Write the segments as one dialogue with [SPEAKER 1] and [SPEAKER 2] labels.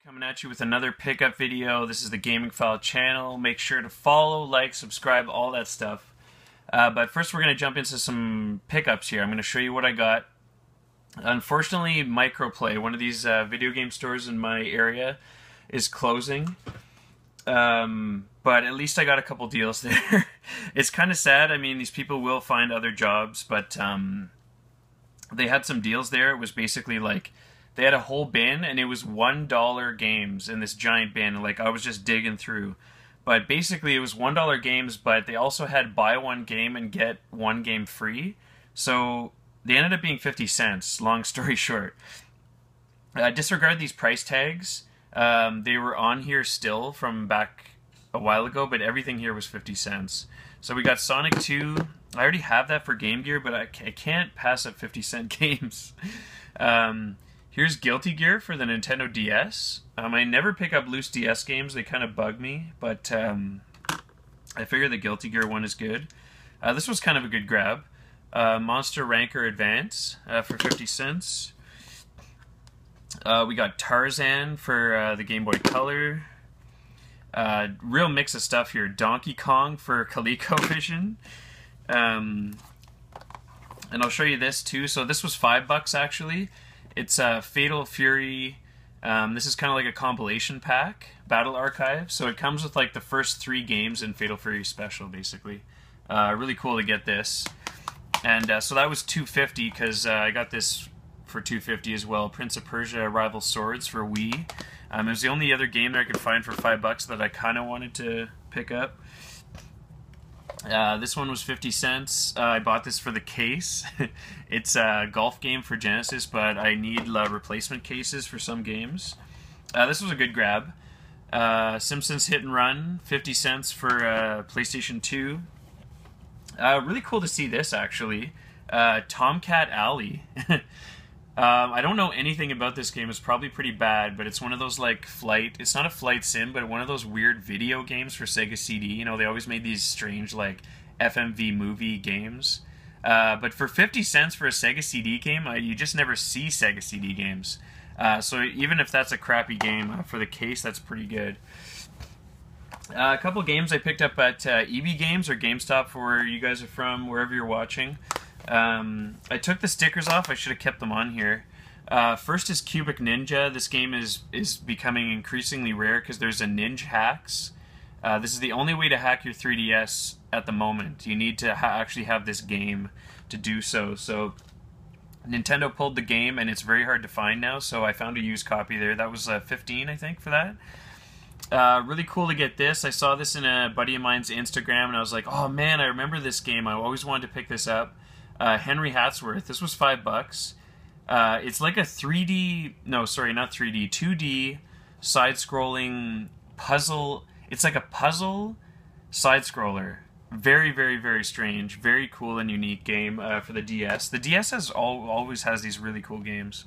[SPEAKER 1] Coming at you with another pickup video. This is the Gamingphile channel. Make sure to follow, like, subscribe, all that stuff. But first we're going to jump into some pickups here. I'm going to show you what I got. Unfortunately, Microplay, one of these video game stores in my area, is closing. But at least I got a couple deals there. It's kind of sad. I mean, these people will find other jobs, but they had some deals there. It was basically like they had a whole bin, and it was $1 games in this giant bin. Like, I was just digging through. But basically, it was $1 games, but they also had buy one game and get one game free. So they ended up being 50 cents, long story short. Disregard these price tags. They were on here still from back a while ago, but everything here was 50 cents. So we got Sonic 2. I already have that for Game Gear, but I can't pass up 50-cent games. Here's Guilty Gear for the Nintendo DS. I never pick up loose DS games. They kind of bug me, but I figure the Guilty Gear one is good. This was kind of a good grab. Monster Ranker Advance for 50 cents. We got Tarzan for the Game Boy Color. Real mix of stuff here. Donkey Kong for Colecovision. And I'll show you this too. So this was $5 actually. It's Fatal Fury. This is kind of like a compilation pack, Battle Archive. So it comes with like the first 3 games in Fatal Fury Special, basically. Really cool to get this. And so that was $2.50 because I got this for $2.50 as well. Prince of Persia: Rival Swords for Wii. It was the only other game that I could find for $5 that I kind of wanted to pick up. This one was 50 cents. I bought this for the case. It's a golf game for Genesis, but I need replacement cases for some games. This was a good grab. Simpsons Hit Run, 50 cents for PlayStation 2. Really cool to see this, actually. Tomcat Alley. I don't know anything about this game. It's probably pretty bad, but it's one of those like it's not a flight sim, but one of those weird video games for Sega CD. You know, they always made these strange like FMV movie games. But for 50 cents for a Sega CD game, you just never see Sega CD games. So even if that's a crappy game, for the case, that's pretty good. A couple games I picked up at ebgames or GameStop for where you guys are from, wherever you're watching. I took the stickers off. I should have kept them on here. First is Cubic Ninja. This game is becoming increasingly rare because there's a Ninja hacks. This is the only way to hack your 3DS at the moment. You need to actually have this game to do so. So Nintendo pulled the game, and it's very hard to find now. So I found a used copy there. That was 15, I think, for that. Really cool to get this. I saw this in a buddy of mine's Instagram, and I was like, oh man, I remember this game. I always wanted to pick this up. Henry Hatsworth. This was $5. It's like a 3D, no, sorry, not 3D, 2D side-scrolling puzzle. It's like a puzzle side-scroller. Very, very, very strange. Very cool and unique game for the DS. The DS always has these really cool games.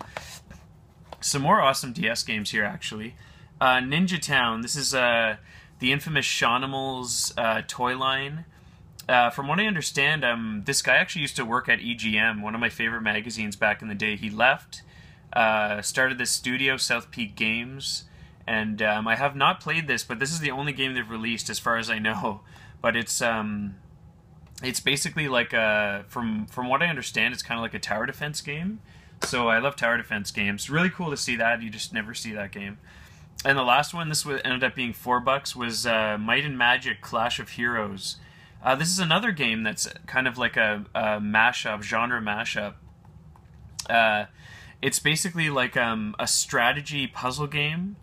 [SPEAKER 1] Some more awesome DS games here, actually. Ninja Town. This is the infamous Shawnimals toy line. From what I understand, this guy actually used to work at EGM, one of my favorite magazines back in the day. He left, started this studio, South Peak Games, and I have not played this, but this is the only game they've released as far as I know. But it's basically like from what I understand, it's kind of like a tower defense game. So I love tower defense games. Really cool to see that. You just never see that game. And the last one, this ended up being $4, was Might and Magic Clash of Heroes. This is another game that's kind of like a mashup, genre mashup. It's basically like a strategy puzzle game.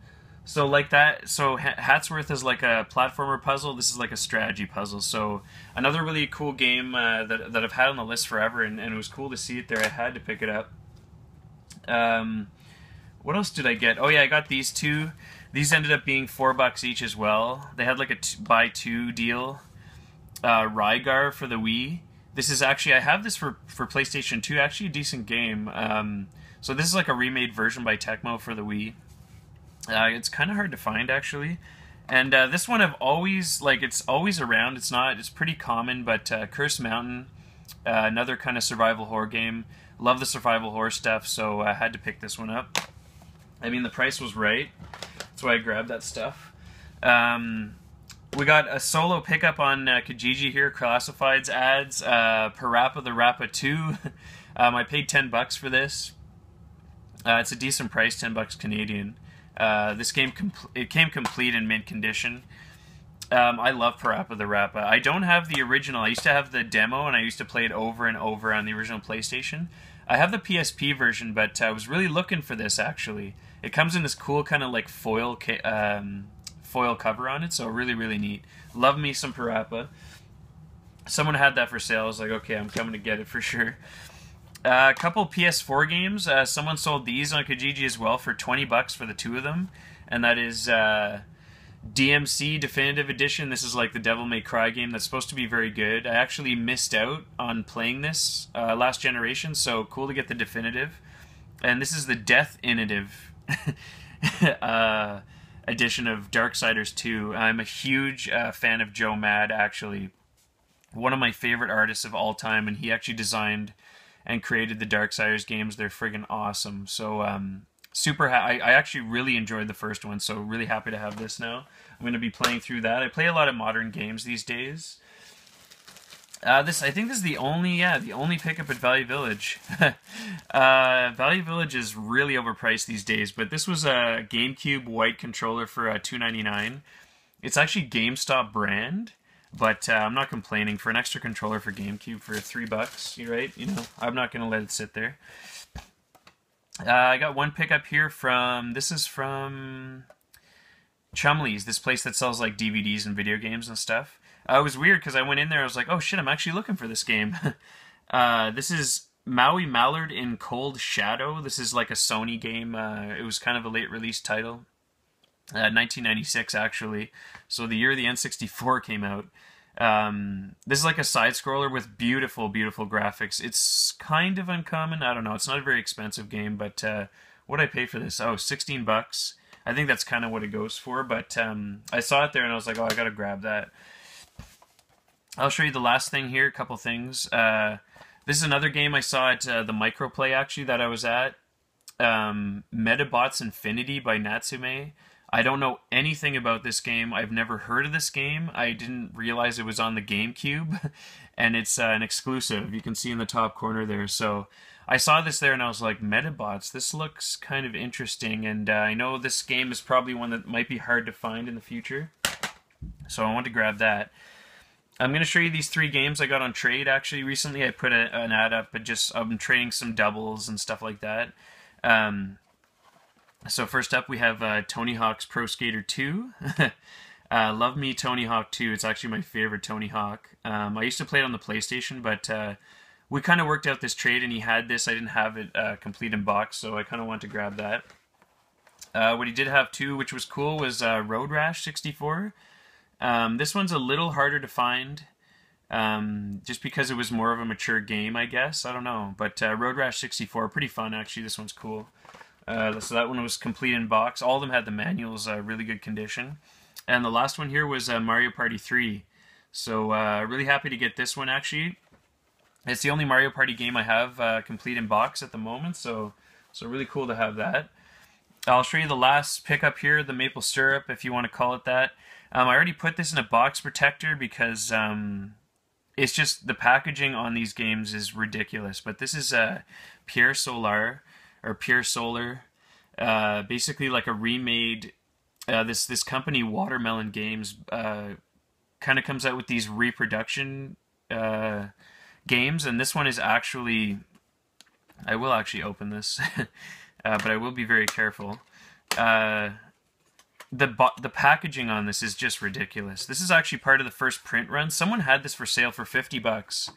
[SPEAKER 1] So like that. So Hatsworth is like a platformer puzzle. This is like a strategy puzzle. So another really cool game that I've had on the list forever, and it was cool to see it there. I had to pick it up. What else did I get? Oh yeah, I got these two. These ended up being $4 each as well. They had like a buy 2 deal. Rygar for the Wii. This is actually, I have this for PlayStation 2, actually a decent game. So this is like a remade version by Tecmo for the Wii. It's kind of hard to find, actually. And this one I've always, like, it's always around. It's pretty common, but Curse Mountain, another kind of survival horror game. Love the survival horror stuff, so I had to pick this one up. I mean, the price was right. That's why I grabbed that stuff. We got a solo pickup on Kijiji here, Classifieds ads, Parappa the Rapper 2. I paid $10 for this. It's a decent price, $10 Canadian. This game it came complete in mint condition. I love Parappa the Rapper. I don't have the original. I used to have the demo, and I used to play it over and over on the original PlayStation. I have the PSP version, but I was really looking for this, actually. It comes in this cool kind of like foil cover on it, so really, really neat. Love me some Parappa. Someone had that for sale. I was like, okay, I'm coming to get it for sure. A couple PS4 games. Someone sold these on Kijiji as well for $20 for the two of them, and that is DMC Definitive Edition. This is like the Devil May Cry game that's supposed to be very good. I actually missed out on playing this last generation, so cool to get the definitive. And this is the Death Initive edition of Darksiders 2. I'm a huge fan of Joe Mad, actually. One of my favorite artists of all time, and he actually designed and created the Darksiders games. They're friggin' awesome. So, I actually really enjoyed the first one, so really happy to have this now. I'm going to be playing through that. I play a lot of modern games these days. I think this is the only pickup at Value Village. Value Village is really overpriced these days, but this was a GameCube white controller for $2.99. It's actually GameStop brand, but I'm not complaining. For an extra controller for GameCube for $3, right? You know, I'm not going to let it sit there. I got one pickup here this is from Chumleys, this place that sells like DVDs and video games and stuff. It was weird because I went in there, I was like, oh shit, I'm actually looking for this game. This is Maui Mallard in Cold Shadow. This is like a Sony game. It was kind of a late release title. 1996 actually. So the year the N64 came out. This is like a side-scroller with beautiful, beautiful graphics. It's kind of uncommon. I don't know. It's not a very expensive game, but what did I pay for this? Oh, $16. I think that's kind of what it goes for, but I saw it there and I was like, oh, I gotta grab that. I'll show you the last thing here, a couple things. This is another game I saw at the Microplay, actually, that I was at. Metabots Infinity by Natsume. I don't know anything about this game. I've never heard of this game. I didn't realize it was on the GameCube, and it's an exclusive. You can see in the top corner there. So I saw this there, and I was like, Metabots, this looks kind of interesting, and I know this game is probably one that might be hard to find in the future, so I want to grab that. I'm going to show you these three games I got on trade, actually, recently. I put an ad up, but I'm trading some doubles and stuff like that. So first up, we have Tony Hawk's Pro Skater 2. Love me Tony Hawk 2. It's actually my favorite Tony Hawk. I used to play it on the PlayStation, but we kind of worked out this trade, and he had this. I didn't have it complete in box, so I kind of wanted to grab that. What he did have, too, which was cool, was Road Rash 64. This one's a little harder to find, just because it was more of a mature game, I guess. I don't know. But Road Rash 64, pretty fun, actually. This one's cool. So that one was complete in box. All of them had the manuals, really good condition. And the last one here was Mario Party 3. So really happy to get this one, actually. It's the only Mario Party game I have complete in box at the moment, so really cool to have that. I'll show you the last pickup here, the maple syrup, if you want to call it that. I already put this in a box protector because it's just the packaging on these games is ridiculous. But this is Pierre Solar, or Pierre Solar, basically like a remade. This company Watermelon Games kind of comes out with these reproduction games, and this one is actually. I will actually open this, but I will be very careful. The packaging on this is just ridiculous. This is actually part of the first print run. Someone had this for sale for $50.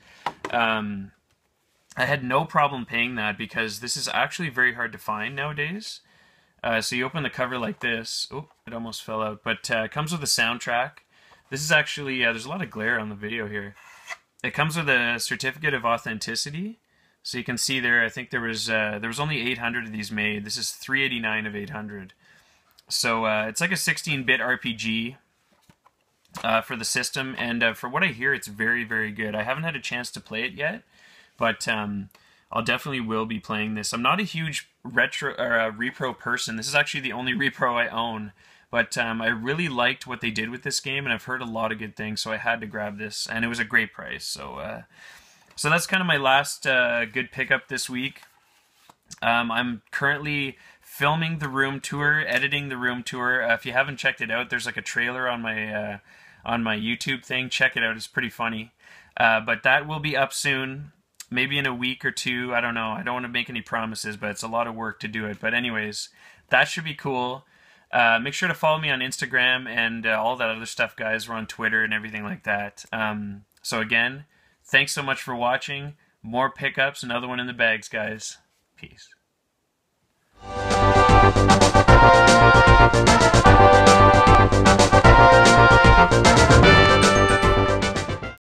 [SPEAKER 1] I had no problem paying that because this is actually very hard to find nowadays. So you open the cover like this. Oh, it almost fell out. But it comes with a soundtrack. This is actually, there's a lot of glare on the video here. It comes with a certificate of authenticity. So you can see there, I think there was only 800 of these made. This is 389 of 800. So it's like a 16-bit RPG for the system, and for what I hear, it's very, very good. I haven't had a chance to play it yet, but I'll definitely will be playing this. I'm not a huge retro or repro person. This is actually the only repro I own. But I really liked what they did with this game, and I've heard a lot of good things, so I had to grab this, and it was a great price. So so that's kind of my last good pickup this week. I'm currently filming the room tour, editing the room tour. If you haven't checked it out, there's like a trailer on my YouTube thing. Check it out; it's pretty funny. But that will be up soon, maybe in a week or two. I don't know. I don't want to make any promises, but it's a lot of work to do it. But anyways, that should be cool. Make sure to follow me on Instagram and all that other stuff, guys. We're on Twitter and everything like that. So again, thanks so much for watching. More pickups, another one in the bags, guys. Peace.